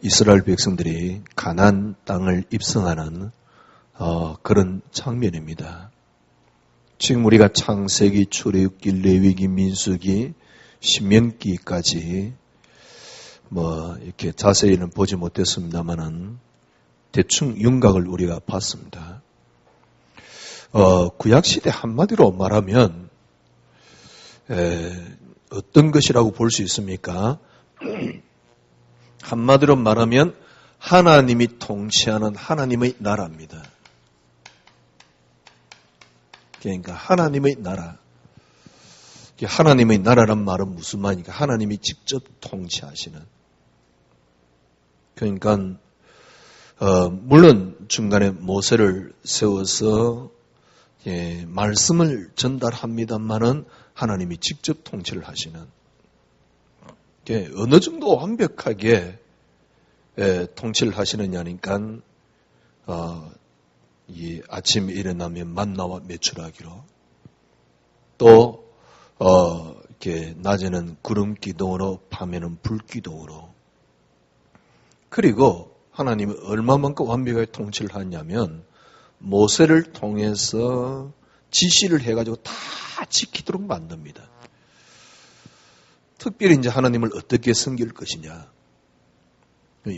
이스라엘 백성들이 가나안 땅을 입성하는 그런 장면입니다. 지금 우리가 창세기, 출애굽기, 레위기, 민수기, 신명기까지 이렇게 자세히는 보지 못했습니다만은 대충 윤곽을 우리가 봤습니다. 구약시대 한마디로 말하면 어떤 것이라고 볼 수 있습니까? 한마디로 말하면 하나님이 통치하는 하나님의 나라입니다. 그러니까 하나님의 나라. 하나님의 나라란 말은 무슨 말입니까? 하나님이 직접 통치하시는. 그러니까 물론 중간에 모세를 세워서 말씀을 전달합니다만은 하나님이 직접 통치를 하시는. 어느 정도 완벽하게 통치를 하시느냐니까 이 아침에 일어나면 만나와 메추라기로 또 이렇게 낮에는 구름 기둥으로 밤에는 불 기둥으로 그리고 하나님이 얼마만큼 완벽하게 통치를 하냐면 모세를 통해서 지시를 해가지고 다 지키도록 만듭니다. 특별히 이제 하나님을 어떻게 섬길 것이냐.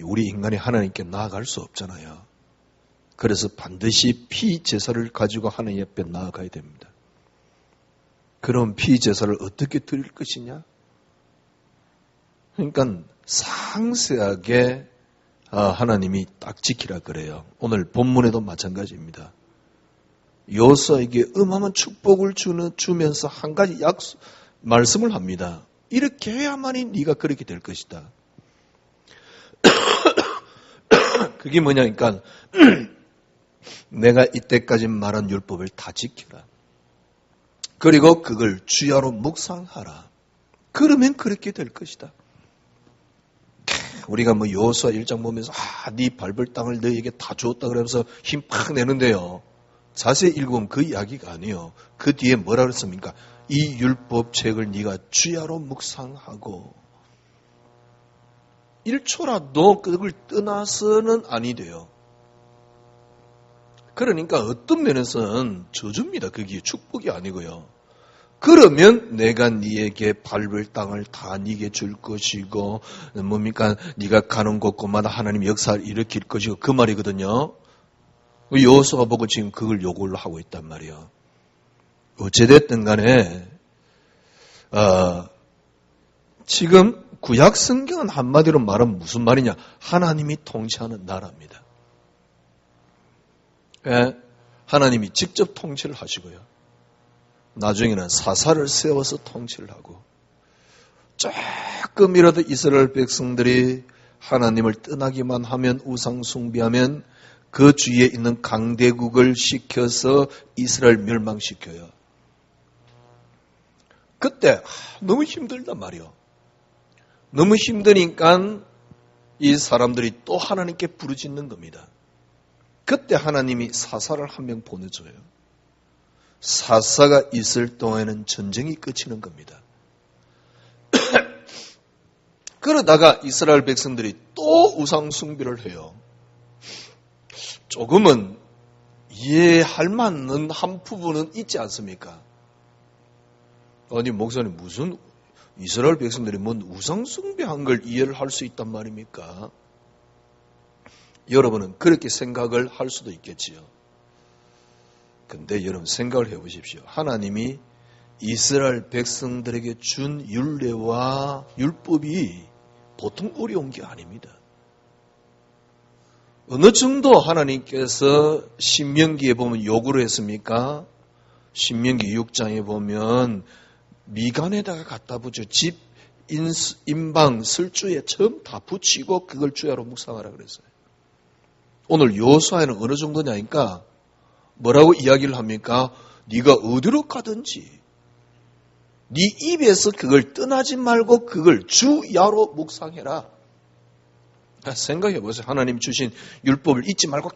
우리 인간이 하나님께 나아갈 수 없잖아요. 그래서 반드시 피 제사를 가지고 하나님 앞에 나아가야 됩니다. 그럼 피 제사를 어떻게 드릴 것이냐? 그러니까 상세하게 하나님이 딱 지키라 그래요. 오늘 본문에도 마찬가지입니다. 여호수아에게 어마어마한 축복을 주면서 한 가지 말씀을 합니다. 이렇게 해야만이 네가 그렇게 될 것이다. 그게 뭐냐니까 내가 이때까지 말한 율법을 다 지켜라. 그리고 그걸 주야로 묵상하라. 그러면 그렇게 될 것이다. 우리가 여호수아 1장 보면서 네 밟을 땅을 너희에게 다 주었다 그러면서 힘 팍 내는데요. 자세히 읽으면 그 이야기가 아니에요. 그 뒤에 뭐라 그랬습니까? 이 율법책을 네가 주야로 묵상하고 1초라도 그걸 떠나서는 아니 돼요. 그러니까 어떤 면에서는 저주입니다. 그게 축복이 아니고요. 그러면 내가 네에게 밟을 땅을 다 네게 줄 것이고 뭡니까? 네가 가는 곳곳마다 하나님 역사를 일으킬 것이고 그 말이거든요. 여호수아가 보고 지금 그걸 요구를 하고 있단 말이에요. 어찌됐든 간에 지금 구약 성경은 한마디로 말하면 무슨 말이냐? 하나님이 통치하는 나라입니다. 하나님이 직접 통치를 하시고요. 나중에는 사사를 세워서 통치를 하고 조금이라도 이스라엘 백성들이 하나님을 떠나기만 하면 우상 숭배하면 그 주위에 있는 강대국을 시켜서 이스라엘 멸망시켜요. 그때 너무 힘들단 말이에요. 너무 힘드니까 이 사람들이 또 하나님께 부르짖는 겁니다. 그때 하나님이 사사를 한 명 보내줘요. 사사가 있을 동안에는 전쟁이 끝이는 겁니다. 그러다가 이스라엘 백성들이 또 우상 숭배를 해요. 조금은 이해할 만한 한 부분은 있지 않습니까? 아니 목사님 무슨 이스라엘 백성들이 뭔 우상 숭배한 걸 이해를 할 수 있단 말입니까? 여러분은 그렇게 생각을 할 수도 있겠지요. 근데 여러분 생각을 해보십시오. 하나님이 이스라엘 백성들에게 준 율례와 율법이 보통 어려운 게 아닙니다. 어느 정도 하나님께서 신명기에 보면 요구를 했습니까? 신명기 6장에 보면 미간에다가 갖다 붙여 집, 인방, 설주에 처음 다 붙이고 그걸 주야로 묵상하라 그랬어요. 오늘 여호수아에는 어느 정도냐니까 뭐라고 이야기를 합니까? 네가 어디로 가든지 네 입에서 그걸 떠나지 말고 그걸 주야로 묵상해라. 생각해 보세요. 하나님 주신 율법을 잊지 말고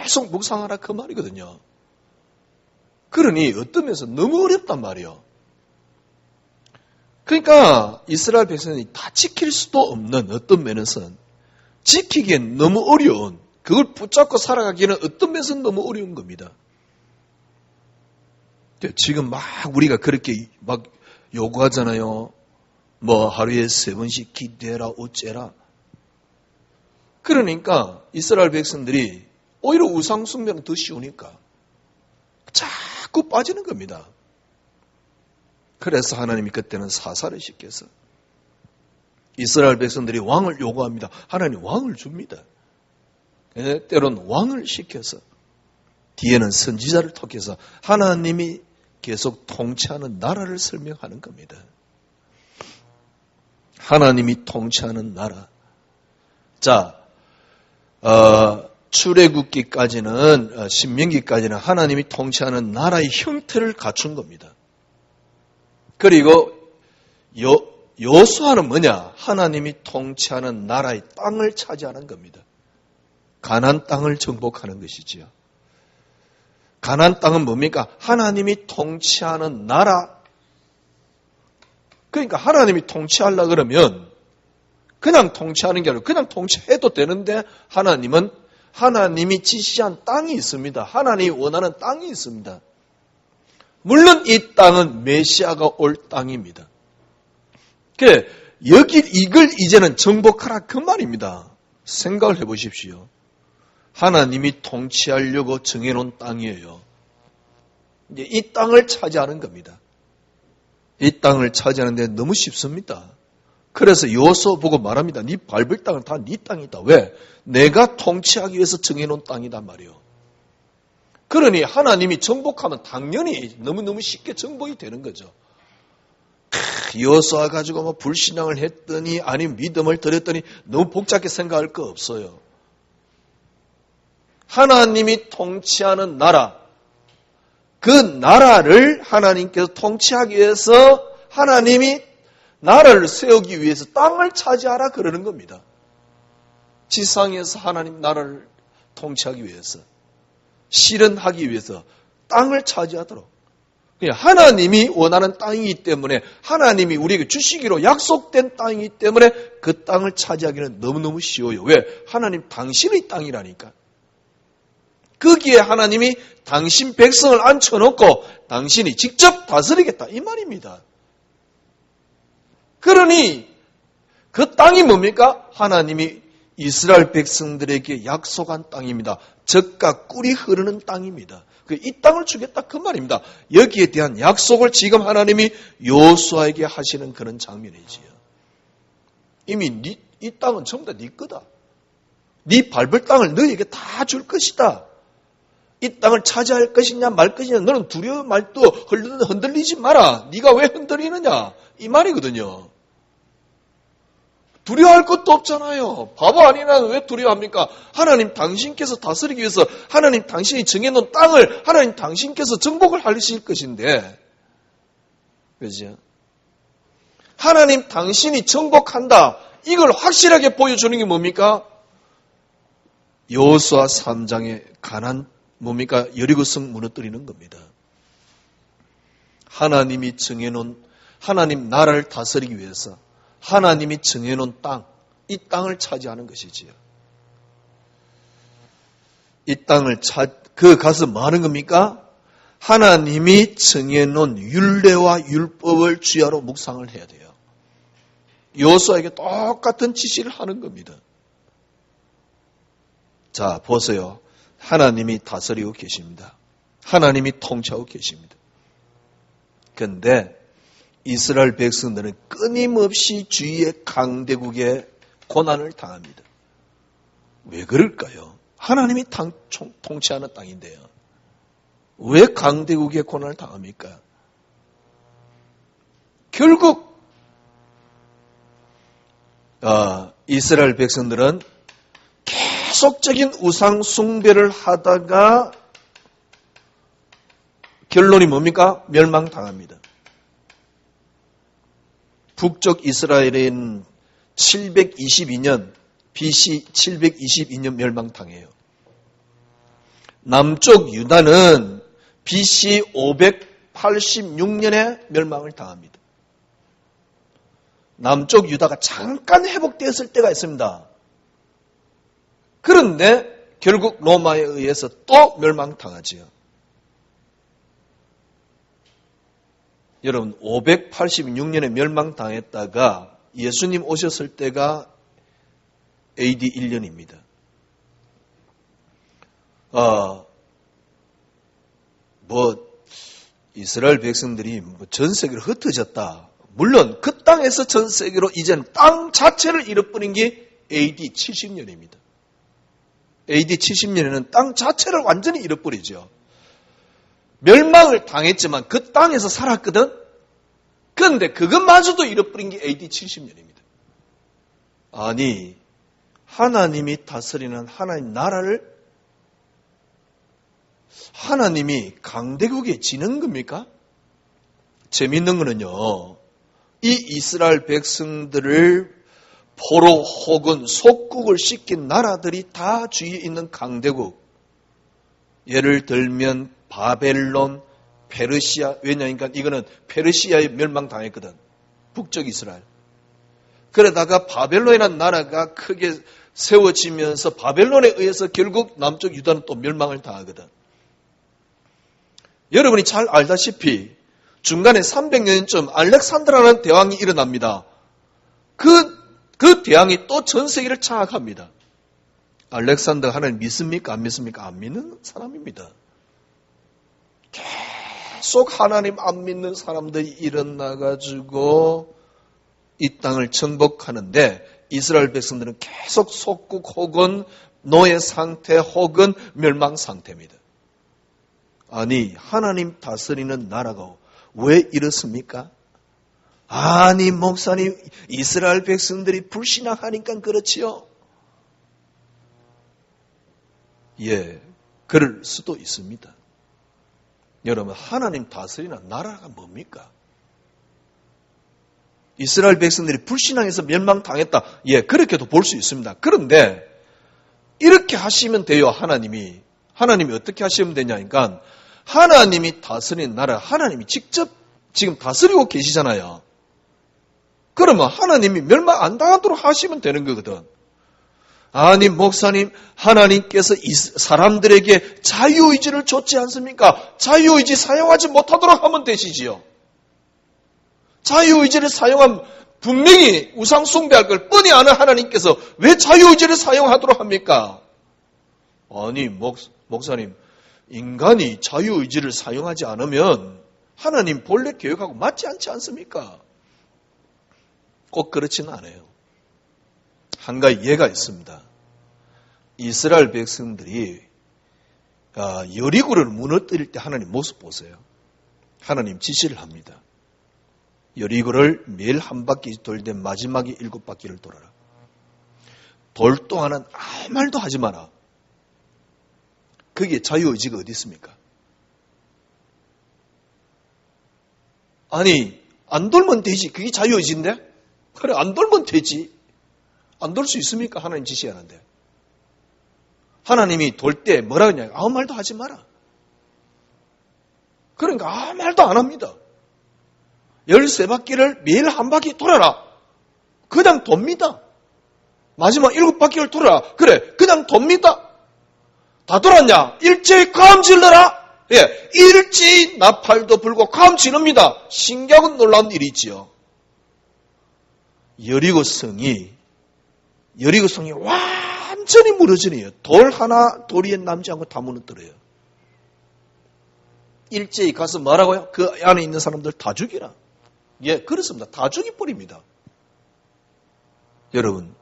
계속 묵상하라 그 말이거든요. 그러니 어떤 면에서 너무 어렵단 말이에요. 그러니까 이스라엘 백성이 다 지킬 수도 없는 어떤 면에서는 지키기엔 너무 어려운, 그걸 붙잡고 살아가기에는 어떤 면에서 너무 어려운 겁니다. 지금 막 우리가 그렇게 막 요구하잖아요. 뭐 하루에 3번씩 기도해라 어째라. 그러니까 이스라엘 백성들이 오히려 우상 숭배는 더 쉬우니까 자꾸 빠지는 겁니다. 그래서 하나님이 그때는 사사를 시켜서 이스라엘 백성들이 왕을 요구합니다. 하나님 왕을 줍니다. 때로는 왕을 시켜서 뒤에는 선지자를 통해서 하나님이 계속 통치하는 나라를 설명하는 겁니다. 하나님이 통치하는 나라. 자, 출애굽기까지는, 신명기까지는 하나님이 통치하는 나라의 형태를 갖춘 겁니다. 그리고 여호수아는 뭐냐? 하나님이 통치하는 나라의 땅을 차지하는 겁니다. 가나안 땅을 정복하는 것이지요. 가나안 땅은 뭡니까? 하나님이 통치하는 나라. 그러니까 하나님이 통치하려고 그러면 그냥 통치하는 게 아니라 그냥 통치해도 되는데 하나님은 하나님이 지시한 땅이 있습니다. 하나님이 원하는 땅이 있습니다. 물론 이 땅은 메시아가 올 땅입니다. 그래, 이걸 이제는 정복하라 그 말입니다. 생각을 해보십시오. 하나님이 통치하려고 정해놓은 땅이에요. 이제 이 땅을 차지하는 겁니다. 이 땅을 차지하는데 너무 쉽습니다. 그래서 여호수아 보고 말합니다. 네 밟을 땅은 다 네 땅이다. 왜? 내가 통치하기 위해서 정해놓은 땅이단 말이에요. 그러니 하나님이 정복하면 당연히 너무너무 쉽게 정복이 되는 거죠. 여호수아 가지고 뭐 불신앙을 했더니 아니면 믿음을 드렸더니 너무 복잡하게 생각할 거 없어요. 하나님이 통치하는 나라, 그 나라를 하나님께서 통치하기 위해서 하나님이 나라를 세우기 위해서 땅을 차지하라 그러는 겁니다. 지상에서 하나님 나라를 통치하기 위해서, 실현하기 위해서 땅을 차지하도록. 하나님이 원하는 땅이기 때문에 하나님이 우리에게 주시기로 약속된 땅이기 때문에 그 땅을 차지하기는 너무너무 쉬워요. 왜? 하나님 당신의 땅이라니까. 거기에 하나님이 당신 백성을 앉혀놓고 당신이 직접 다스리겠다 이 말입니다. 그러니 그 땅이 뭡니까? 하나님이 이스라엘 백성들에게 약속한 땅입니다. 젖과 꿀이 흐르는 땅입니다. 이 땅을 주겠다 그 말입니다. 여기에 대한 약속을 지금 하나님이 여호수아에게 하시는 그런 장면이지요. 이미 이 땅은 전부 다 네 거다. 네 밟을 땅을 너에게 다 줄 것이다. 이 땅을 차지할 것이냐 말 것이냐 너는 두려워 말도 흔들리지 마라. 네가 왜 흔들리느냐 이 말이거든요. 두려워할 것도 없잖아요. 바보 아니나 왜 두려워합니까? 하나님 당신께서 다스리기 위해서 하나님 당신이 정해놓은 땅을 하나님 당신께서 정복을 하실 것인데, 그죠? 하나님 당신이 정복한다. 이걸 확실하게 보여주는 게 뭡니까? 여호수아 3장의 가나안 뭡니까? 여리고성 무너뜨리는 겁니다. 하나님이 정해놓은 하나님 나라를 다스리기 위해서 하나님이 정해놓은 땅, 이 땅을 차지하는 것이지요. 이 땅을 가서 뭐 하는 겁니까? 하나님이 정해놓은 율례와 율법을 주야로 묵상을 해야 돼요. 여호수아에게 똑같은 지시를 하는 겁니다. 자, 보세요. 하나님이 다스리고 계십니다. 하나님이 통치하고 계십니다. 그런데 이스라엘 백성들은 끊임없이 주위의 강대국에 고난을 당합니다. 왜 그럴까요? 하나님이 통치하는 땅인데요. 왜 강대국에 고난을 당합니까? 결국 이스라엘 백성들은 계속적인 우상 숭배를 하다가 결론이 뭡니까? 멸망당합니다. 북쪽 이스라엘은 722년 BC 722년 멸망당해요. 남쪽 유다는 BC 586년에 멸망을 당합니다. 남쪽 유다가 잠깐 회복되었을 때가 있습니다. 그런데 결국 로마에 의해서 또 멸망당하지요. 여러분 586년에 멸망당했다가 예수님 오셨을 때가 AD 1년입니다. 이스라엘 백성들이 전 세계로 흩어졌다. 물론 그 땅에서 전 세계로 이제는 땅 자체를 잃어버린 게 AD 70년입니다. AD 70년에는 땅 자체를 완전히 잃어버리죠. 멸망을 당했지만 그 땅에서 살았거든. 그런데 그것마저도 잃어버린 게 AD 70년입니다. 아니, 하나님이 다스리는 하나님 나라를 하나님이 강대국에 지는 겁니까? 재밌는 거는요, 이 이스라엘 백성들을 포로 혹은 속국을 시킨 나라들이 다 주위에 있는 강대국, 예를 들면 바벨론, 페르시아, 왜냐하니까 이거는 페르시아에 멸망당했거든. 북쪽 이스라엘. 그러다가 바벨론이라는 나라가 크게 세워지면서 바벨론에 의해서 결국 남쪽 유다는 또 멸망을 당하거든. 여러분이 잘 알다시피 중간에 300년쯤 알렉산드라는 대왕이 일어납니다. 그 대왕이 또 전 세계를 장악합니다. 알렉산더가 하나님 믿습니까? 안 믿습니까? 안 믿는 사람입니다. 계속 하나님 안 믿는 사람들이 일어나가지고 이 땅을 정복하는데 이스라엘 백성들은 계속 속국 혹은 노예 상태 혹은 멸망 상태입니다. 아니, 하나님 다스리는 나라가 왜 이렇습니까? 아니, 목사님, 이스라엘 백성들이 불신앙하니까 그렇지요. 예, 그럴 수도 있습니다. 여러분, 하나님 다스리는 나라가 뭡니까? 이스라엘 백성들이 불신앙해서 멸망당했다. 예, 그렇게도 볼 수 있습니다. 그런데 이렇게 하시면 돼요, 하나님이. 하나님이 어떻게 하시면 되냐니까 하나님이 다스리는 나라, 하나님이 직접 지금 다스리고 계시잖아요. 그러면 하나님이 멸망 안 당하도록 하시면 되는 거거든. 아니, 목사님, 하나님께서 이 사람들에게 자유의지를 줬지 않습니까? 자유의지 사용하지 못하도록 하면 되시지요. 자유의지를 사용하면 분명히 우상 숭배할 걸 뻔히 아는 하나님께서 왜 자유의지를 사용하도록 합니까? 아니, 목사님, 인간이 자유의지를 사용하지 않으면 하나님 본래 계획하고 맞지 않지 않습니까? 꼭 그렇지는 않아요. 한 가지 예가 있습니다. 이스라엘 백성들이 여리고를 무너뜨릴 때 하나님 모습 보세요. 하나님 지시를 합니다. 여리고를 매일 한 바퀴 돌되 마지막에 7바퀴를 돌아라. 돌 동안은 아무 말도 하지 마라. 그게 자유의지가 어디 있습니까? 아니, 안 돌면 되지. 그게 자유의지인데? 그래, 안 돌면 되지. 안 돌 수 있습니까? 하나님 지시하는데. 하나님이 돌 때 뭐라 그러냐? 아무 말도 하지 마라. 그러니까 아무 말도 안 합니다. 13바퀴를 매일 한 바퀴 돌아라. 그냥 돕니다. 마지막 7바퀴를 돌아라. 그래, 그냥 돕니다. 다 돌았냐? 일제히 감 질러라. 예, 일제히 나팔도 불고 감 지릅니다. 신기하고 놀라운 일이지요. 여리고성이 완전히 무너지네요. 돌 하나 도리에 남지 않고 다 무너뜨려요. 일제히 가서 뭐라고요? 그 안에 있는 사람들 다 죽이라. 예, 그렇습니다. 다 죽여버립니다. 여러분,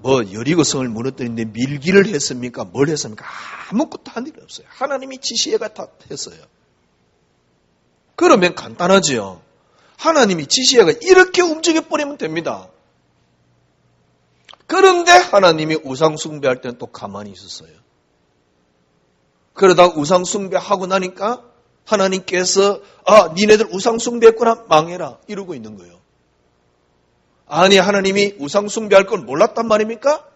여리고성을 무너뜨리는데 밀기를 했습니까? 뭘 했습니까? 아무것도 한 일이 없어요. 하나님이 지시해가 다 했어요. 그러면 간단하지요. 하나님이 지시해가 이렇게 움직여버리면 됩니다. 그런데 하나님이 우상 숭배할 때는 또 가만히 있었어요. 그러다 우상 숭배하고 나니까 하나님께서 니네들 우상 숭배했구나, 망해라, 이러고 있는 거예요. 아니, 하나님이 우상 숭배할 걸 몰랐단 말입니까?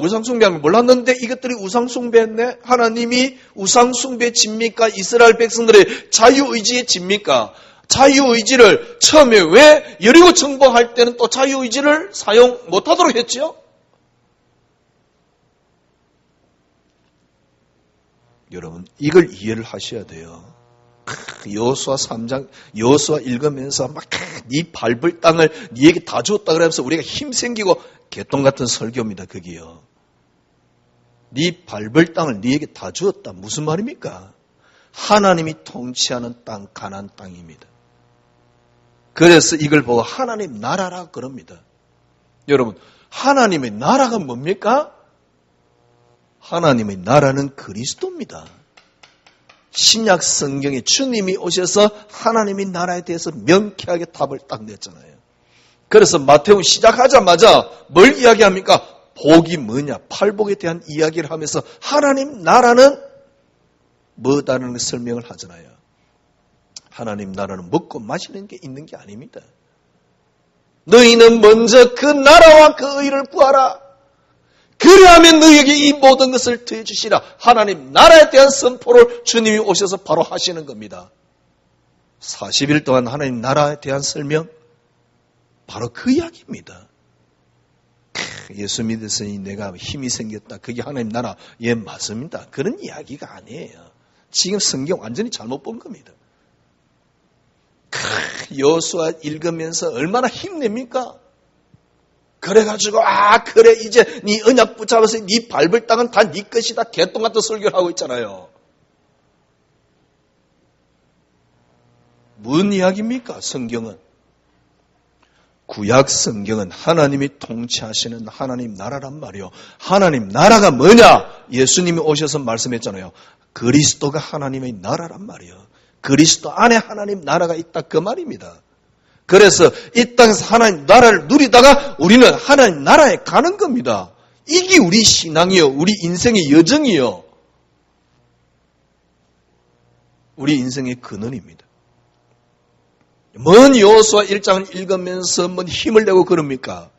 우상 숭배하는 걸 몰랐는데 이것들이 우상 숭배했네? 하나님이 우상 숭배에 집니까? 이스라엘 백성들의 자유의지에 집니까? 자유의지를 처음에 왜 여리고 정복할 때는 또 자유의지를 사용 못하도록 했죠? 여러분, 이걸 이해를 하셔야 돼요. 여호수아 3장, 여호수아 읽으면서 막 네 밟을 땅을 네에게 다 주었다 그러면서 우리가 힘생기고 개똥 같은 설교입니다. 그게요. 네 밟을 땅을 네에게 다 주었다. 무슨 말입니까? 하나님이 통치하는 땅, 가나안 땅입니다. 그래서 이걸 보고 하나님 나라라 그럽니다. 여러분, 하나님의 나라가 뭡니까? 하나님의 나라는 그리스도입니다. 신약 성경에 주님이 오셔서 하나님의 나라에 대해서 명쾌하게 답을 딱 냈잖아요. 그래서 마태복음 시작하자마자 뭘 이야기합니까? 복이 뭐냐? 팔복에 대한 이야기를 하면서 하나님 나라는 뭐다라는 설명을 하잖아요. 하나님 나라는 먹고 마시는 게 있는 게 아닙니다. 너희는 먼저 그 나라와 그 의를 구하라. 그리하면 너희에게 이 모든 것을 더해 주시라. 하나님 나라에 대한 선포를 주님이 오셔서 바로 하시는 겁니다. 40일 동안 하나님 나라에 대한 설명, 바로 그 이야기입니다. 예수 믿었으니 내가 힘이 생겼다. 그게 하나님 나라. 예, 맞습니다. 그런 이야기가 아니에요. 지금 성경 완전히 잘못 본 겁니다. 여호수아 읽으면서 얼마나 힘냅니까? 그래가지고 그래 이제 네 언약 붙잡아서 네 밟을 땅은 다 네 것이다. 개똥 같은 설교를 하고 있잖아요. 무슨 이야기입니까? 성경은. 구약 성경은 하나님이 통치하시는 하나님 나라란 말이요. 하나님 나라가 뭐냐? 예수님이 오셔서 말씀했잖아요. 그리스도가 하나님의 나라란 말이요. 그리스도 안에 하나님 나라가 있다 그 말입니다. 그래서 이 땅에서 하나님 나라를 누리다가 우리는 하나님 나라에 가는 겁니다. 이게 우리 신앙이요. 우리 인생의 여정이요. 우리 인생의 근원입니다. 뭔 여호수아 1장을 읽으면서 뭔 힘을 내고 그럽니까?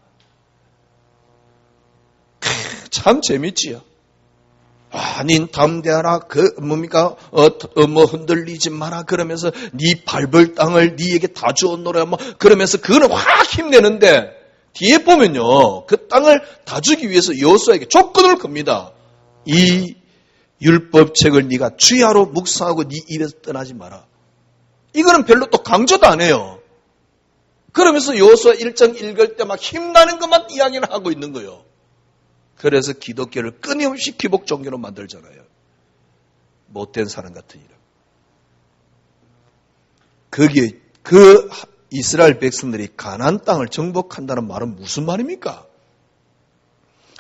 참 재밌지요. 닌 담대하라. 뭡니까? 흔들리지 마라. 그러면서 네 밟을 땅을 네에게 다 주었노라. 그러면서 그거는 확 힘내는데 뒤에 보면요. 그 땅을 다 주기 위해서 여호수아에게 조건을 겁니다. 이 율법책을 네가 주야로 묵상하고 네 입에서 떠나지 마라. 이거는 별로 또 강조도 안 해요. 그러면서 여호수아 1장 읽을 때 막 힘나는 것만 이야기를 하고 있는 거예요. 그래서 기독교를 끊임없이 기복 종교로 만들잖아요. 못된 사람 같은 이름. 거기에 그 이스라엘 백성들이 가나안 땅을 정복한다는 말은 무슨 말입니까?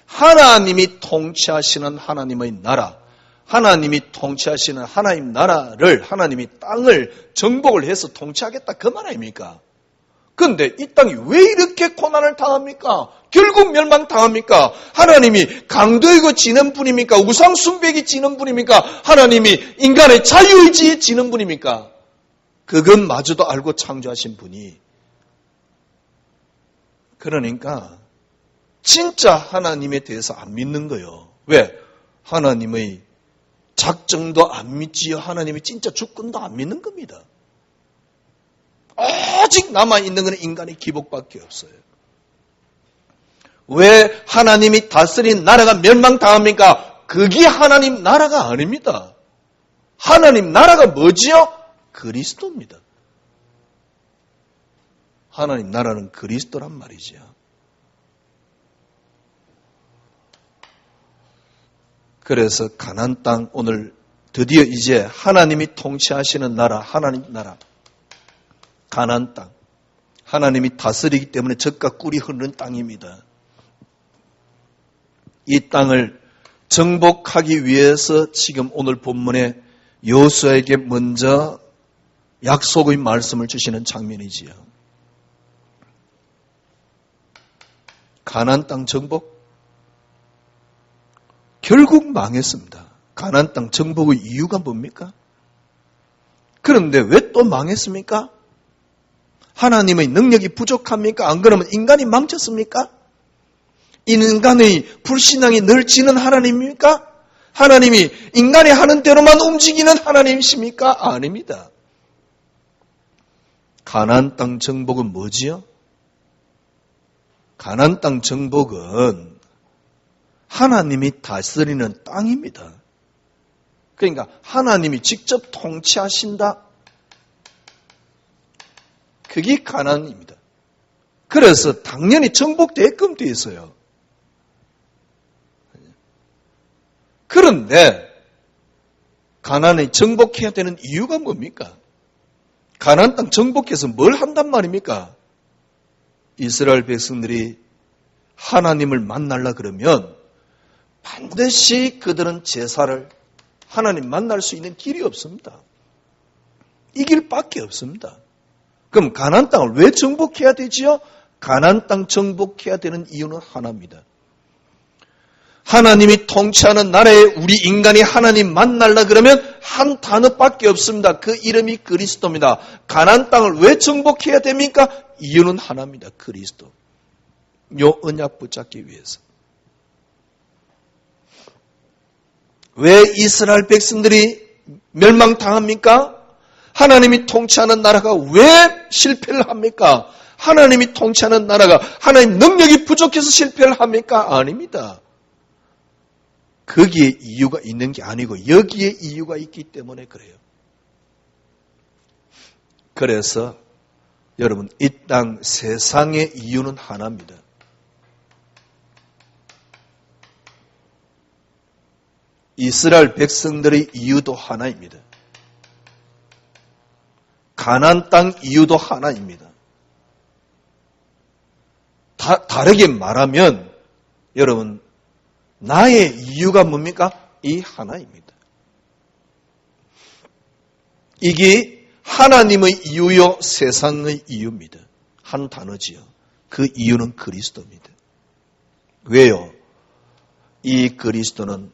하나님이 통치하시는 하나님의 나라, 하나님이 통치하시는 하나님 나라를, 하나님이 땅을 정복을 해서 통치하겠다 그 말 아닙니까? 그런데 이 땅이 왜 이렇게 고난을 당합니까? 결국 멸망당합니까? 하나님이 강도이고 지는 분입니까? 우상 숭배기 지는 분입니까? 하나님이 인간의 자유의지에 지는 분입니까? 그것마저도 알고 창조하신 분이. 그러니까 진짜 하나님에 대해서 안 믿는 거예요. 왜? 하나님의 작정도 안 믿지요. 하나님의 진짜 주권도 안 믿는 겁니다. 오직 남아있는 것은 인간의 기복밖에 없어요. 왜 하나님이 다스린 나라가 멸망당합니까? 그게 하나님 나라가 아닙니다. 하나님 나라가 뭐지요? 그리스도입니다. 하나님 나라는 그리스도란 말이지요. 그래서 가나안 땅 오늘 드디어 이제 하나님이 통치하시는 나라, 하나님 나라. 가나안 땅. 하나님이 다스리기 때문에 젖과 꿀이 흐르는 땅입니다. 이 땅을 정복하기 위해서 지금 오늘 본문에 여호수아에게 먼저 약속의 말씀을 주시는 장면이지요. 가나안 땅 정복? 결국 망했습니다. 가나안 땅 정복의 이유가 뭡니까? 그런데 왜 또 망했습니까? 하나님의 능력이 부족합니까? 안 그러면 인간이 망쳤습니까? 인간의 불신앙이 늘지는 하나님입니까? 하나님이 인간이 하는 대로만 움직이는 하나님이십니까? 아닙니다. 가나안 땅 정복은 뭐지요? 가나안 땅 정복은 하나님이 다스리는 땅입니다. 그러니까 하나님이 직접 통치하신다. 그게 가나안입니다. 그래서 당연히 정복되게끔 되어 있어요. 그런데 가나안에 정복해야 되는 이유가 뭡니까? 가나안 땅 정복해서 뭘 한단 말입니까? 이스라엘 백성들이 하나님을 만나려 그러면 반드시 그들은 제사를 하나님 만날 수 있는 길이 없습니다. 이 길밖에 없습니다. 그럼 가나안 땅을 왜 정복해야 되지요? 가나안 땅 정복해야 되는 이유는 하나입니다. 하나님이 통치하는 나라에 우리 인간이 하나님 만나려 그러면 한 단어밖에 없습니다. 그 이름이 그리스도입니다. 가나안 땅을 왜 정복해야 됩니까? 이유는 하나입니다. 그리스도. 요 언약 붙잡기 위해서. 왜 이스라엘 백성들이 멸망당합니까? 하나님이 통치하는 나라가 왜 실패를 합니까? 하나님이 통치하는 나라가 하나님 능력이 부족해서 실패를 합니까? 아닙니다. 거기에 이유가 있는 게 아니고 여기에 이유가 있기 때문에 그래요. 그래서 여러분 이 땅 세상의 이유는 하나입니다. 이스라엘 백성들의 이유도 하나입니다. 가나안 땅 이유도 하나입니다. 다르게 말하면 여러분 나의 이유가 뭡니까? 이 하나입니다. 이게 하나님의 이유요 세상의 이유입니다. 한 단어지요. 그 이유는 그리스도입니다. 왜요? 이 그리스도는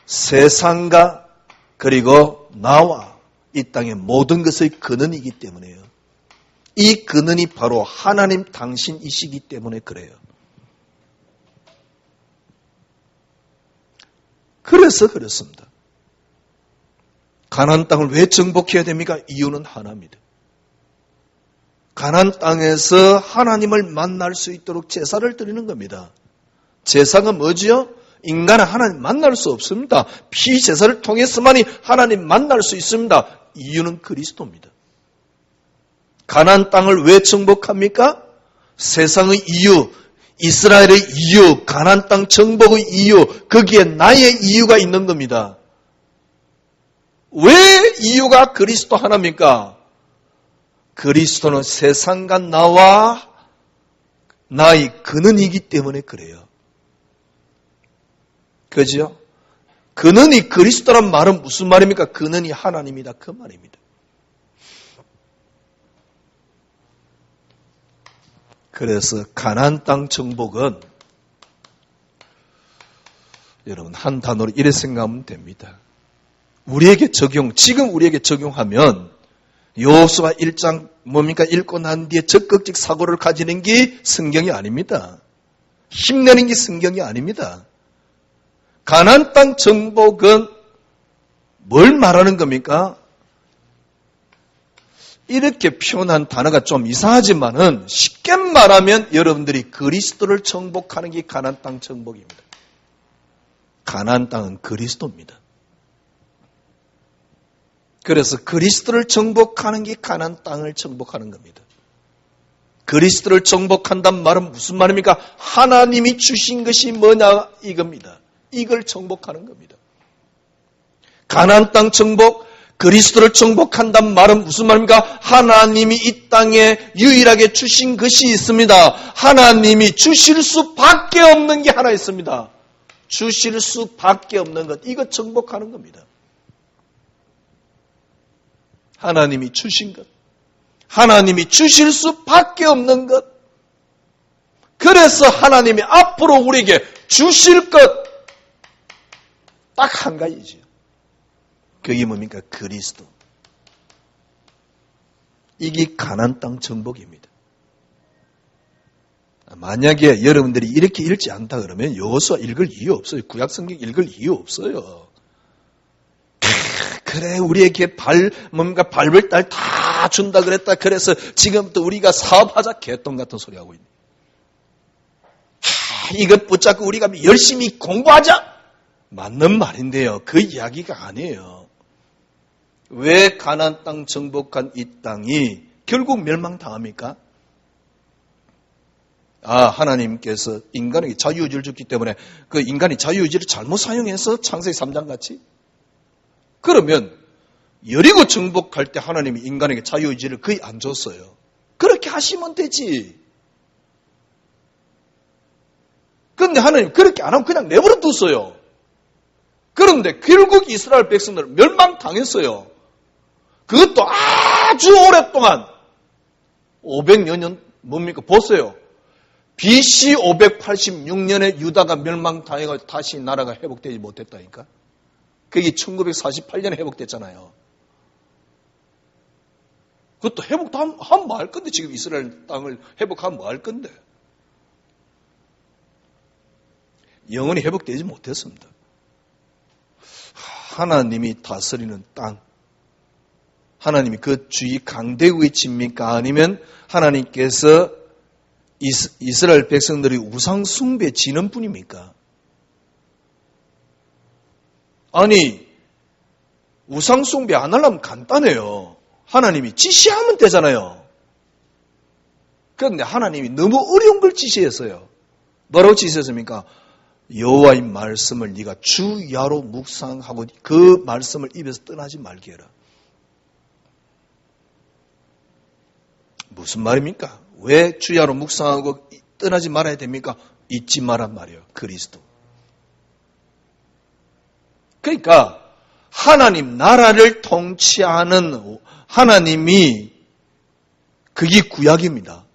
세상과 그리고 나와 이 땅의 모든 것의 근원이기 때문에요. 이 근원이 바로 하나님 당신이시기 때문에 그래요. 그래서 그렇습니다. 가나안 땅을 왜 정복해야 됩니까? 이유는 하나입니다. 가나안 땅에서 하나님을 만날 수 있도록 제사를 드리는 겁니다. 제사가 뭐지요? 인간은 하나님 만날 수 없습니다. 피제사를 통해서만이 하나님 만날 수 있습니다. 이유는 그리스도입니다. 가나안 땅을 왜 정복합니까? 세상의 이유, 이스라엘의 이유, 가나안 땅 정복의 이유, 거기에 나의 이유가 있는 겁니다. 왜 이유가 그리스도 하나입니까? 그리스도는 세상과 나와 나의 근원이기 때문에 그래요. 그죠? 근원이 그리스도란 말은 무슨 말입니까? 근원이 하나님이다. 그 말입니다. 그래서 가나안 땅 정복은 여러분 한 단어로 이렇게 생각하면 됩니다. 우리에게 지금 우리에게 적용하면 여호수아 1장 뭡니까? 읽고 난 뒤에 적극적 사고를 가지는 게 성경이 아닙니다. 힘내는 게 성경이 아닙니다. 가나안 땅 정복은 뭘 말하는 겁니까? 이렇게 표현한 단어가 좀 이상하지만은 쉽게 말하면 여러분들이 그리스도를 정복하는 게 가나안 땅 정복입니다. 가나안 땅은 그리스도입니다. 그래서 그리스도를 정복하는 게 가나안 땅을 정복하는 겁니다. 그리스도를 정복한다는 말은 무슨 말입니까? 하나님이 주신 것이 뭐냐 이겁니다. 이걸 정복하는 겁니다. 가나안 땅 정복, 그리스도를 정복한다는 말은 무슨 말입니까? 하나님이 이 땅에 유일하게 주신 것이 있습니다. 하나님이 주실 수밖에 없는 게 하나 있습니다. 주실 수밖에 없는 것, 이거 정복하는 겁니다. 하나님이 주신 것, 하나님이 주실 수밖에 없는 것, 그래서 하나님이 앞으로 우리에게 주실 것 딱 한 가지죠. 그게 뭡니까? 그리스도. 이게 가나안 땅 정복입니다. 만약에 여러분들이 이렇게 읽지 않다 그러면 여호수아 읽을 이유 없어요. 구약성경 읽을 이유 없어요. 그래 우리에게 뭔가 밟을 딸 다 다 준다 그랬다. 그래서 지금부터 우리가 사업하자. 개똥 같은 소리 하고 있네. 이것 붙잡고 우리가 열심히 공부하자. 맞는 말인데요. 그 이야기가 아니에요. 왜 가나안 땅 정복한 이 땅이 결국 멸망당합니까? 하나님께서 인간에게 자유의지를 줬기 때문에 그 인간이 자유의지를 잘못 사용해서 창세기 3장 같이? 그러면 여리고 정복할 때 하나님이 인간에게 자유의지를 거의 안 줬어요. 그렇게 하시면 되지. 그런데 하나님 그렇게 안 하면 그냥 내버려 뒀어요. 그런데 결국 이스라엘 백성들은 멸망당했어요. 그것도 아주 오랫동안 500여 년 뭡니까? 보세요. BC 586년에 유다가 멸망당해가지고 다시 나라가 회복되지 못했다니까. 그게 1948년에 회복됐잖아요. 그것도 회복도 하면 뭐 할 건데, 지금 이스라엘 땅을 회복하면 뭐 할 건데. 영원히 회복되지 못했습니다. 하나님이 다스리는 땅, 하나님이 그 주위 강대국의 집입니까? 아니면 하나님께서 이스라엘 백성들이 우상 숭배 지는 분입니까? 아니, 우상 숭배 안 하려면 간단해요. 하나님이 지시하면 되잖아요. 그런데 하나님이 너무 어려운 걸 지시했어요. 뭐라고 지시했습니까? 여호와의 말씀을 네가 주야로 묵상하고 그 말씀을 입에서 떠나지 말게 해라. 무슨 말입니까? 왜 주야로 묵상하고 떠나지 말아야 됩니까? 잊지 말란 말이에요. 그리스도. 그러니까 하나님 나라를 통치하는 하나님이 그게 구약입니다.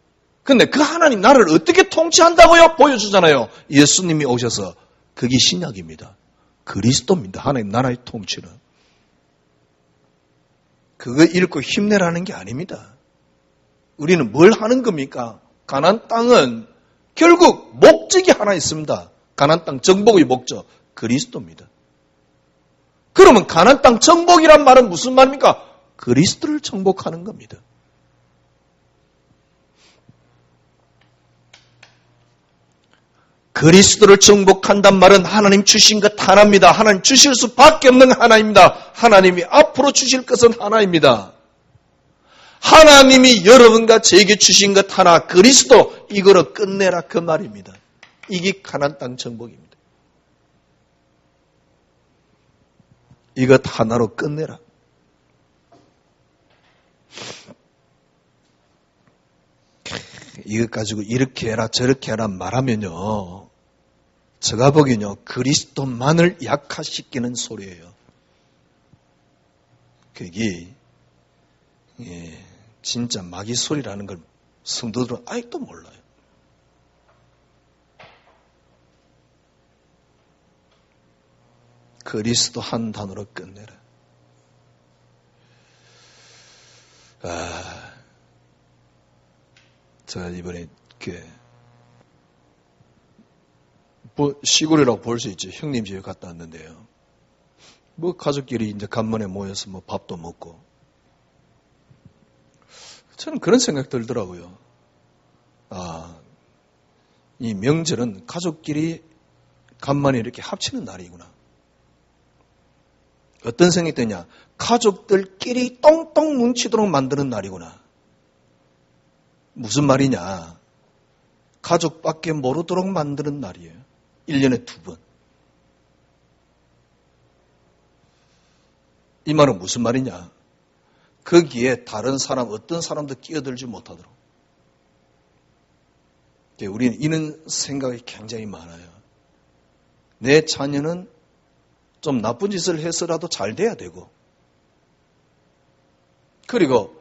그런데 그 하나님 나라를 어떻게 통치한다고요? 보여주잖아요. 예수님이 오셔서. 그게 신약입니다. 그리스도입니다. 하나님 나라의 통치는. 그거 읽고 힘내라는 게 아닙니다. 우리는 뭘 하는 겁니까? 가나안 땅은 결국 목적이 하나 있습니다. 가나안 땅 정복의 목적, 그리스도입니다. 그러면 가나안 땅 정복이란 말은 무슨 말입니까? 그리스도를 정복하는 겁니다. 그리스도를 정복한단 말은 하나님 주신 것 하나입니다. 하나님 주실 수밖에 없는 하나입니다. 하나님이 앞으로 주실 것은 하나입니다. 하나님이 여러분과 저에게 주신 것 하나, 그리스도, 이거로 끝내라 그 말입니다. 이게 가나안 땅 정복입니다. 이것 하나로 끝내라. 이것 가지고 이렇게 해라 저렇게 해라 말하면요, 제가 보기엔요 그리스도만을 약화시키는 소리예요. 그게 진짜 마귀 소리라는 걸 성도들은 아직도 몰라요. 그리스도 한 단어로 끝내라. 제가 이번에 시골이라고 볼 수 있죠. 형님 집에 갔다 왔는데요. 가족끼리 이제 간만에 모여서 밥도 먹고. 저는 그런 생각 들더라고요. 이 명절은 가족끼리 간만에 이렇게 합치는 날이구나. 어떤 생각이 드냐? 가족들끼리 똥똥 뭉치도록 만드는 날이구나. 무슨 말이냐? 가족밖에 모르도록 만드는 날이에요. 1년에 2번. 이 말은 무슨 말이냐? 거기에 다른 사람, 어떤 사람도 끼어들지 못하도록. 우리는 이런 생각이 굉장히 많아요. 내 자녀는 좀 나쁜 짓을 해서라도 잘 돼야 되고, 그리고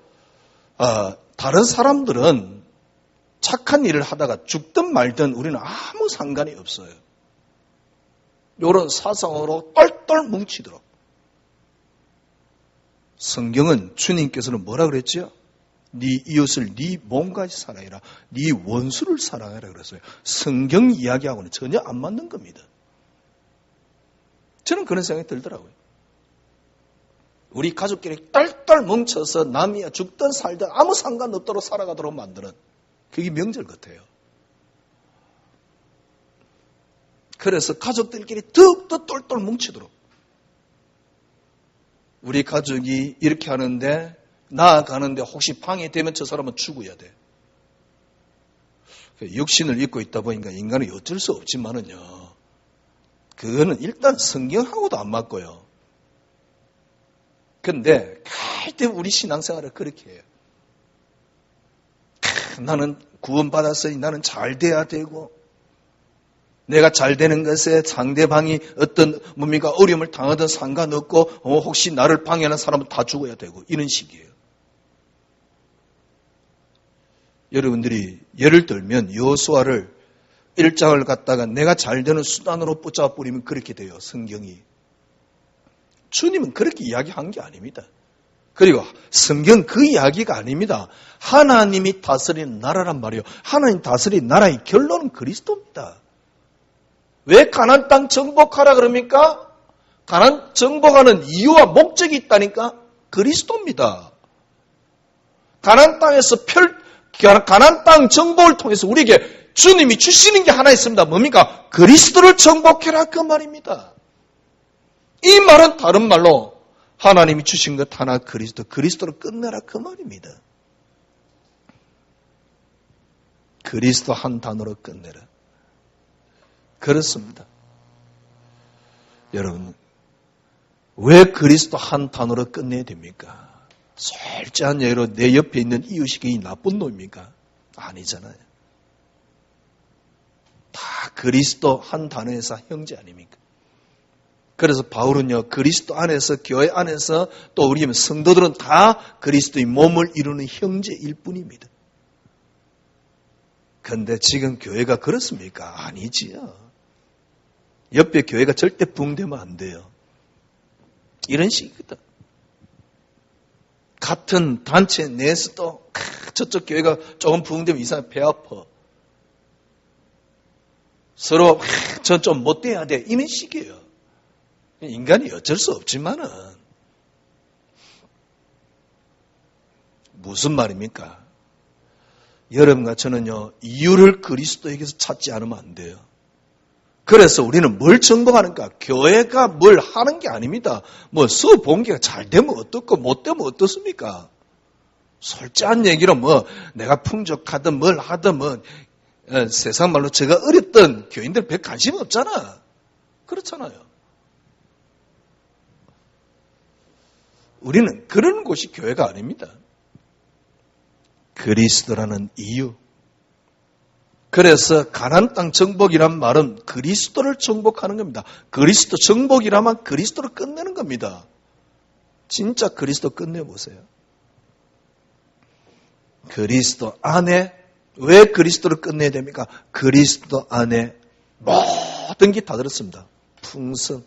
다른 사람들은 착한 일을 하다가 죽든 말든 우리는 아무 상관이 없어요. 이런 사상으로 똘똘 뭉치도록. 성경은 주님께서는 뭐라 그랬죠? 네 이웃을 네 몸같이 사랑해라. 네 원수를 사랑해라 그랬어요. 성경 이야기하고는 전혀 안 맞는 겁니다. 저는 그런 생각이 들더라고요. 우리 가족끼리 똘똘 뭉쳐서 남이야 죽든 살든 아무 상관없도록 살아가도록 만드는 그게 명절 같아요. 그래서 가족들끼리 더욱더 똘똘 뭉치도록 우리 가족이 이렇게 하는데 나아가는데 혹시 방해되면 저 사람은 죽어야 돼. 육신을 입고 있다 보니까 인간은 어쩔 수 없지만은요. 그거는 일단 성경하고도 안 맞고요. 근데 갈때 우리 신앙생활을 그렇게 해요. 나는 구원받았으니 나는 잘 돼야 되고 내가 잘 되는 것에 상대방이 어떤 어려움을 당하든 상관없고 혹시 나를 방해하는 사람은 다 죽어야 되고 이런 식이에요. 여러분들이 예를 들면 여호수아를 1장을 갖다가 내가 잘 되는 수단으로 붙잡아 버리면 그렇게 돼요. 성경이. 주님은 그렇게 이야기한 게 아닙니다. 그리고 성경 그 이야기가 아닙니다. 하나님이 다스리는 나라란 말이에요. 하나님 다스리는 나라의 결론은 그리스도입니다. 왜 가나안 땅 정복하라 그럽니까? 가나안 정복하는 이유와 목적이 있다니까? 그리스도입니다. 가나안 땅 정복을 통해서 우리에게 주님이 주시는 게 하나 있습니다. 뭡니까? 그리스도를 정복해라 그 말입니다. 이 말은 다른 말로 하나님이 주신 것 하나 그리스도를 끝내라 그 말입니다. 그리스도 한 단어로 끝내라. 그렇습니다. 여러분, 왜 그리스도 한 단어로 끝내야 됩니까? 솔직한 예로 내 옆에 있는 이웃이 나쁜 놈입니까? 아니잖아요. 다 그리스도 한 단어에서 형제 아닙니까? 그래서 바울은요, 그리스도 안에서, 교회 안에서 또 우리 성도들은 다 그리스도의 몸을 이루는 형제일 뿐입니다. 그런데 지금 교회가 그렇습니까? 아니지요. 옆에 교회가 절대 붕대면 안 돼요. 이런 식이거든. 같은 단체 내에서도 저쪽 교회가 조금 붕대면 이상하게 배 아파. 서로 저 좀 못돼야 돼. 이런 식이에요. 인간이 어쩔 수 없지만은 무슨 말입니까? 여러분과 저는요, 이유를 그리스도에게서 찾지 않으면 안 돼요. 그래서 우리는 뭘 정복하는가? 교회가 뭘 하는 게 아닙니다. 수업 본기가 잘 되면 어떻고 못 되면 어떻습니까? 솔직한 얘기로 내가 풍족하든 뭘 하든 세상 말로 제가 어렵던 교인들 별 관심 없잖아. 그렇잖아요. 우리는 그런 곳이 교회가 아닙니다. 그리스도라는 이유. 그래서 가나안 땅 정복이란 말은 그리스도를 정복하는 겁니다. 그리스도 정복이라면 그리스도를 끝내는 겁니다. 진짜 그리스도 끝내보세요. 그리스도 안에 왜 그리스도를 끝내야 됩니까? 그리스도 안에 모든 게 다 들었습니다. 풍성,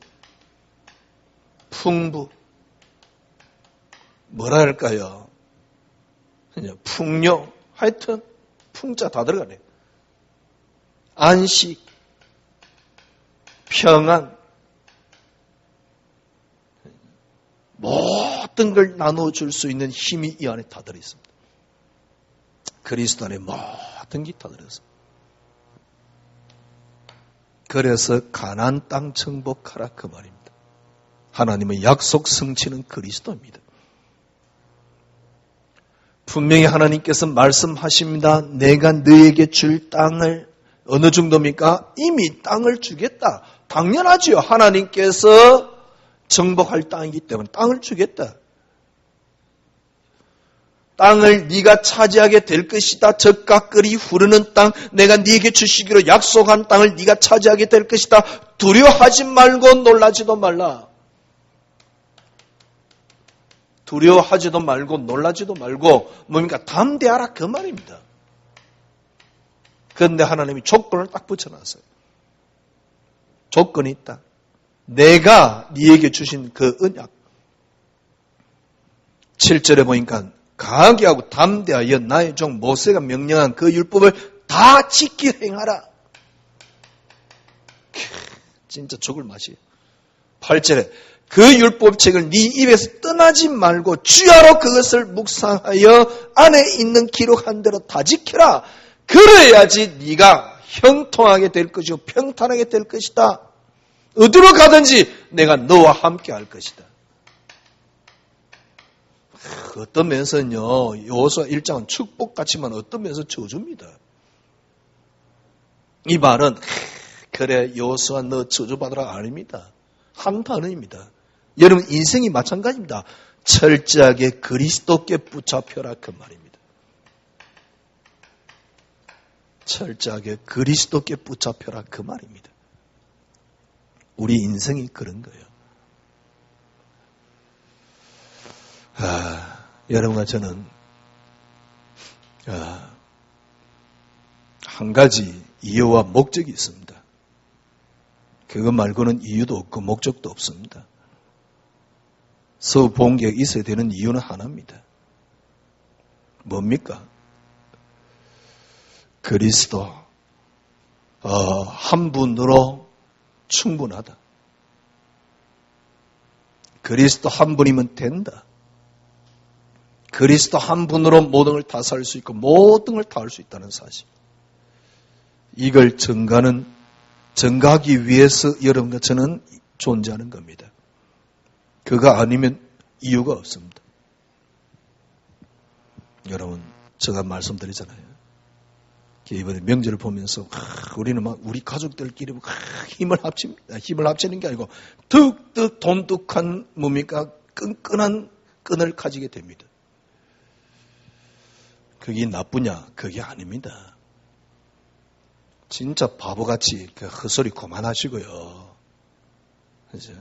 풍부, 뭐라 할까요? 풍요, 하여튼 풍자 다 들어가네요. 안식, 평안, 모든 걸 나눠줄 수 있는 힘이 이 안에 다 들어있습니다. 그리스도 안에 모든 게 다 들어있습니다. 그래서 가나안 땅 정복하라 그 말입니다. 하나님의 약속 성취는 그리스도입니다. 분명히 하나님께서 말씀하십니다. 내가 너에게 줄 땅을 어느 정도입니까? 이미 땅을 주겠다. 당연하지요. 하나님께서 정복할 땅이기 때문에 땅을 주겠다. 땅을 네가 차지하게 될 것이다. 젖과 꿀이 흐르는 땅, 내가 네게 주시기로 약속한 땅을 네가 차지하게 될 것이다. 두려워하지 말고 놀라지도 말라. 두려워하지도 말고 놀라지도 말고 뭡니까? 담대하라 그 말입니다. 그런데 하나님이 조건을 딱 붙여놨어요. 조건이 있다. 내가 네에게 주신 그 언약. 7절에 보니까 강하게 하고 담대하여 나의 종 모세가 명령한 그 율법을 다 지키 행하라. 진짜 죽을 맛이에요. 8절에 그 율법책을 네 입에서 떠나지 말고 주야로 그것을 묵상하여 안에 있는 기록한 대로 다 지켜라. 그래야지 네가 형통하게 될 것이고 평탄하게 될 것이다. 어디로 가든지 내가 너와 함께 할 것이다. 어떤 면에서는요, 여호수아 1장은 축복같지만 어떤 면에서 저주입니다. 이 말은 그래 여호수아 너 저주받으라 아닙니다. 한 단어입니다. 여러분 인생이 마찬가지입니다. 철저하게 그리스도께 붙잡혀라 그 말입니다. 철저하게 그리스도께 붙잡혀라 그 말입니다. 우리 인생이 그런 거예요. 여러분과 저는 한 가지 이유와 목적이 있습니다. 그것 말고는 이유도 없고 목적도 없습니다. 서부본계에 있어야 되는 이유는 하나입니다. 뭡니까? 그리스도 한 분으로 충분하다. 그리스도 한 분이면 된다. 그리스도 한 분으로 모든 걸 다 살 수 있고 모든 걸 다 할 수 있다는 사실. 이걸 증가하기 위해서 여러분과 저는 존재하는 겁니다. 그가 아니면 이유가 없습니다. 여러분, 제가 말씀드리잖아요. 이번에 명절을 보면서 우리는 막 우리 가족들끼리 힘을 합칩니다. 힘을 합치는 게 아니고 득득 돈독한 뭡니까? 끈끈한 끈을 가지게 됩니다. 그게 나쁘냐? 그게 아닙니다. 진짜 바보같이 그 헛소리 그만하시고요. 그죠?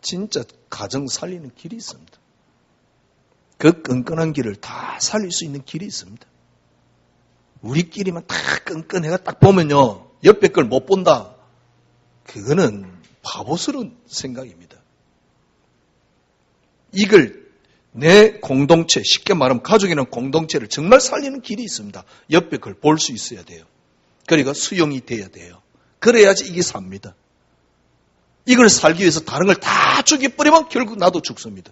진짜 가정 살리는 길이 있습니다. 그 끈끈한 길을 다 살릴 수 있는 길이 있습니다. 우리끼리만 다 끈끈해가 딱 보면요. 옆에 걸 못 본다. 그거는 바보스러운 생각입니다. 이걸 내 공동체, 쉽게 말하면 가족이라는 공동체를 정말 살리는 길이 있습니다. 옆에 걸 볼 수 있어야 돼요. 그러니까 수용이 돼야 돼요. 그래야지 이게 삽니다. 이걸 살기 위해서 다른 걸 다 죽여버리면 결국 나도 죽습니다.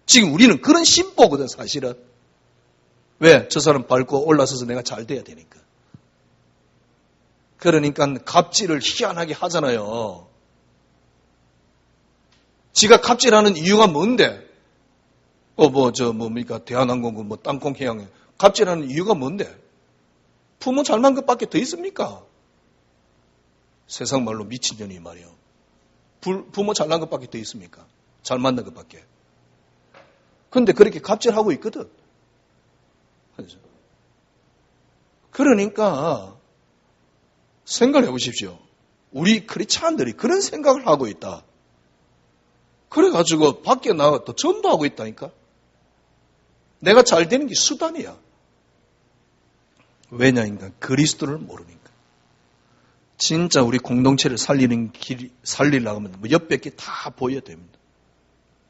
지금 우리는 그런 심보거든 사실은. 왜? 저 사람 밟고 올라서서 내가 잘 돼야 되니까. 그러니까 갑질을 희한하게 하잖아요. 지가 갑질하는 이유가 뭔데? 뭡니까? 대한항공, 땅콩해양에. 갑질하는 이유가 뭔데? 부모 잘 만 것밖에 더 있습니까? 세상 말로 미친년이 말이요. 부모 잘난 것밖에 더 있습니까? 잘 만난 것밖에. 그런데 그렇게 갑질하고 있거든. 그러니까 생각을 해보십시오. 우리 크리스찬들이 그런 생각을 하고 있다. 그래가지고 밖에 나가 또 전도하고 있다니까. 내가 잘 되는 게 수단이야. 왜냐니까 그리스도를 모르니까. 진짜 우리 공동체를 살리려고 하면 옆에 게 다 보여야 됩니다.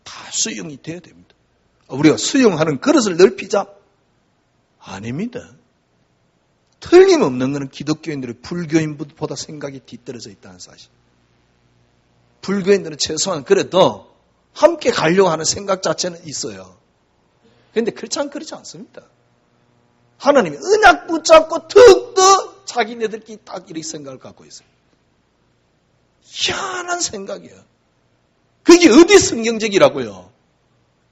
다 수용이 돼야 됩니다. 우리가 수용하는 그릇을 넓히자? 아닙니다. 틀림없는 것은 기독교인들이 불교인보다 생각이 뒤떨어져 있다는 사실. 불교인들은 최소한 그래도 함께 가려고 하는 생각 자체는 있어요. 그런데 크리스찬은 그렇지 않습니다. 하나님이 언약 붙잡고 툭툭 자기네들끼리 딱 이렇게 생각을 갖고 있어요. 희한한 생각이에요. 그게 어디 성경적이라고요.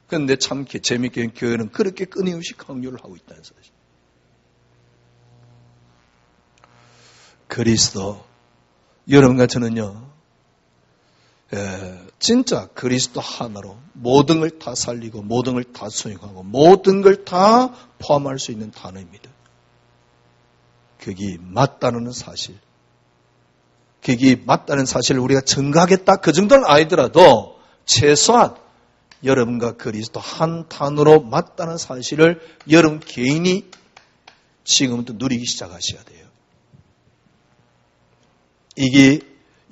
그런데 참 재미있게 교회는 그렇게 끊임없이 강요를 하고 있다는 사실. 그리스도, 여러분과 저는요, 진짜 그리스도 하나로 모든 걸 다 살리고 모든 걸 다 수용하고 모든 걸 다 포함할 수 있는 단어입니다. 그게 맞다는 사실. 그게 맞다는 사실을 우리가 증거하겠다 그 정도는 아니더라도 최소한 여러분과 그리스도 한 단어로 맞다는 사실을 여러분 개인이 지금부터 누리기 시작하셔야 돼요. 이게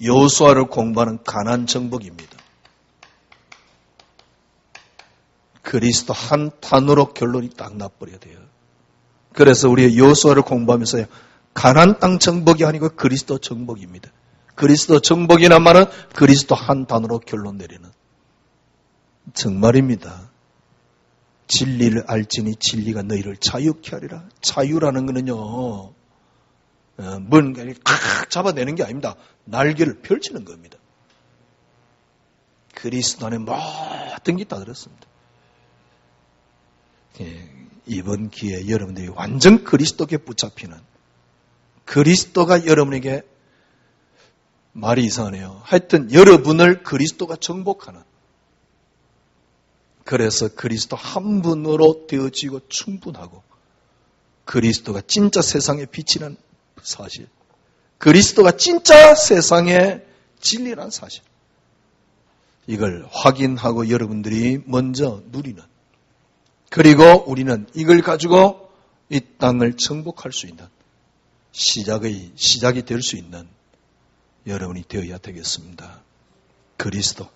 여호수아를 공부하는 가난 정복입니다. 그리스도 한 단어로 결론이 딱 나버려야 돼요. 그래서 우리 여호수아를 공부하면서 가나안 땅 정복이 아니고 그리스도 정복입니다. 그리스도 정복이란 말은 그리스도 한 단어로 결론 내리는 정말입니다. 진리를 알지니 진리가 너희를 자유케 하리라. 자유라는 거는요, 뭔가를 칵 잡아내는 게 아닙니다. 날개를 펼치는 겁니다. 그리스도 안에 모든 게 다 들었습니다. 이번 기회에 여러분들이 완전 그리스도께 붙잡히는, 그리스도가 여러분에게, 말이 이상하네요. 하여튼 여러분을 그리스도가 정복하는, 그래서 그리스도 한 분으로 되어지고 충분하고, 그리스도가 진짜 세상의 빛이라는 사실, 그리스도가 진짜 세상의 진리라는 사실, 이걸 확인하고 여러분들이 먼저 누리는, 그리고 우리는 이걸 가지고 이 땅을 정복할 수 있는 시작이 될 수 있는 여러분이 되어야 되겠습니다. 그리스도.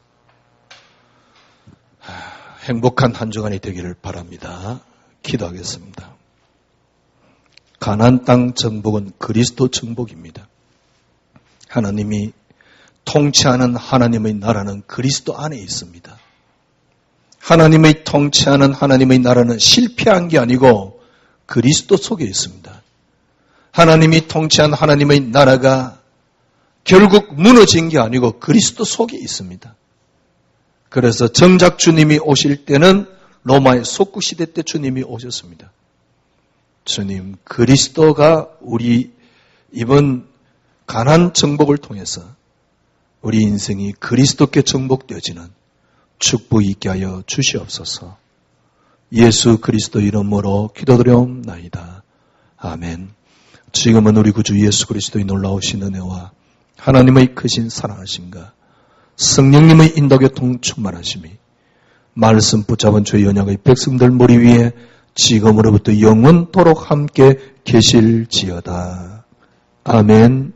행복한 한 주간이 되기를 바랍니다. 기도하겠습니다. 가나안 땅 정복은 그리스도 정복입니다. 하나님이 통치하는 하나님의 나라는 그리스도 안에 있습니다. 하나님의 통치하는 하나님의 나라는 실패한 게 아니고 그리스도 속에 있습니다. 하나님이 통치한 하나님의 나라가 결국 무너진 게 아니고 그리스도 속에 있습니다. 그래서 정작 주님이 오실 때는 로마의 속국시대 때 주님이 오셨습니다. 주님, 그리스도가 우리 이번 가나안 정복을 통해서 우리 인생이 그리스도께 정복되어지는 축복이 있게 하여 주시옵소서. 예수 그리스도 이름으로 기도드려옵나이다. 아멘. 지금은 우리 구주 예수 그리스도의 놀라우신 은혜와 하나님의 크신 사랑하심과 성령님의 인도교통 충만하심이 말씀 붙잡은 주의 언약의 백성들 머리 위에 지금으로부터 영원토록 함께 계실지어다. 아멘.